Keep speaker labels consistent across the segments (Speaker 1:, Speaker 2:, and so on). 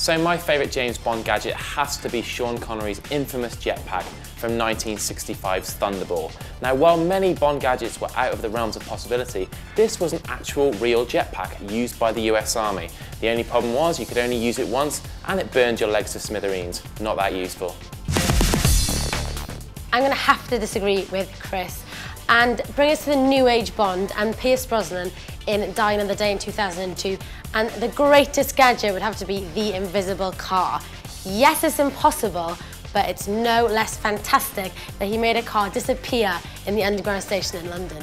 Speaker 1: So my favourite James Bond gadget has to be Sean Connery's infamous jetpack from 1965's Thunderball. Now, while many Bond gadgets were out of the realms of possibility, this was an actual real jetpack used by the US Army. The only problem was you could only use it once and it burned your legs to smithereens. Not that useful.
Speaker 2: I'm going to have to disagree with Chris and bring us to the new age Bond and Pierce Brosnan in Die Another Day in 2002, and the greatest gadget would have to be the invisible car. Yes, it's impossible, but it's no less fantastic that he made a car disappear in the underground station in London.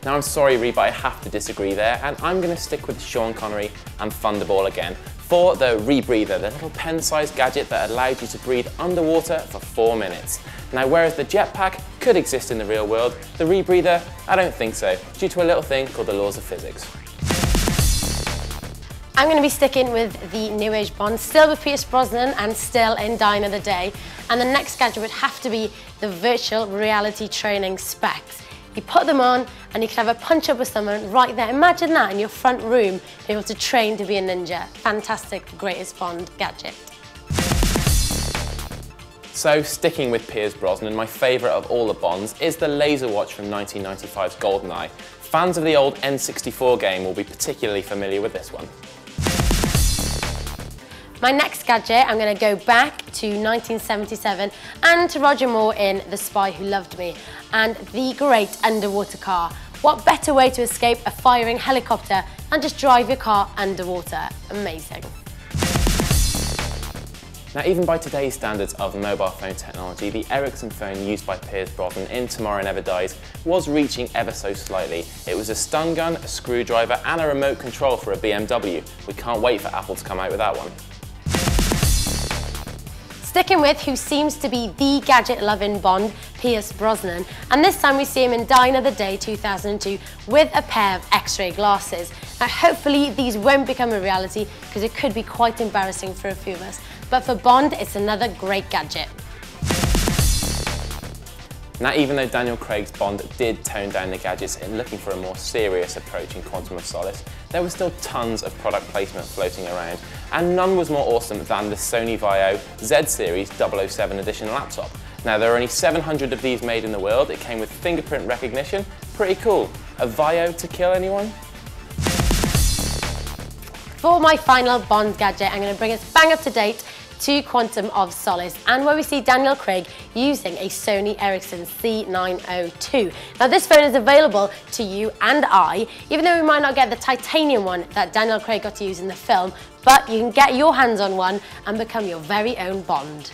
Speaker 1: Now I'm sorry Ree, but I have to disagree there, and I'm going to stick with Sean Connery and Thunderball again for the rebreather, the little pen-sized gadget that allowed you to breathe underwater for 4 minutes. Now, whereas the jetpack could exist in the real world, the rebreather, I don't think so, due to a little thing called the laws of physics.
Speaker 2: I'm going to be sticking with the new age Bond, still with Pierce Brosnan and still in Die Another Day, and the next gadget would have to be the virtual reality training specs. You put them on and you can have a punch up with someone right there. Imagine that in your front room, being able to train to be a ninja. Fantastic, greatest Bond gadget.
Speaker 1: So, sticking with Pierce Brosnan, my favourite of all the Bonds is the laser watch from 1995's GoldenEye. Fans of the old N64 game will be particularly familiar with this one.
Speaker 2: My next gadget, I'm going to go back to 1977 and to Roger Moore in The Spy Who Loved Me and the great underwater car. What better way to escape a firing helicopter than just drive your car underwater? Amazing.
Speaker 1: Now, even by today's standards of mobile phone technology, the Ericsson phone used by Pierce Brosnan in Tomorrow Never Dies was reaching ever so slightly. It was a stun gun, a screwdriver and a remote control for a BMW. We can't wait for Apple to come out with that one.
Speaker 2: Sticking with who seems to be the gadget-loving Bond, Pierce Brosnan, and this time we see him in Die Another Day 2002 with a pair of X-ray glasses. Now hopefully these won't become a reality because it could be quite embarrassing for a few of us, but for Bond it's another great gadget.
Speaker 1: Now, even though Daniel Craig's Bond did tone down the gadgets in looking for a more serious approach in Quantum of Solace, there was still tons of product placement floating around, and none was more awesome than the Sony Vaio Z-Series 007 edition laptop. Now, there are only 700 of these made in the world. It came with fingerprint recognition. Pretty cool. A Vaio to kill anyone?
Speaker 2: For my final Bond gadget, I'm going to bring us bang up to date to Quantum of Solace, and where we see Daniel Craig using a Sony Ericsson C902. Now this phone is available to you and I, even though we might not get the titanium one that Daniel Craig got to use in the film, but you can get your hands on one and become your very own Bond.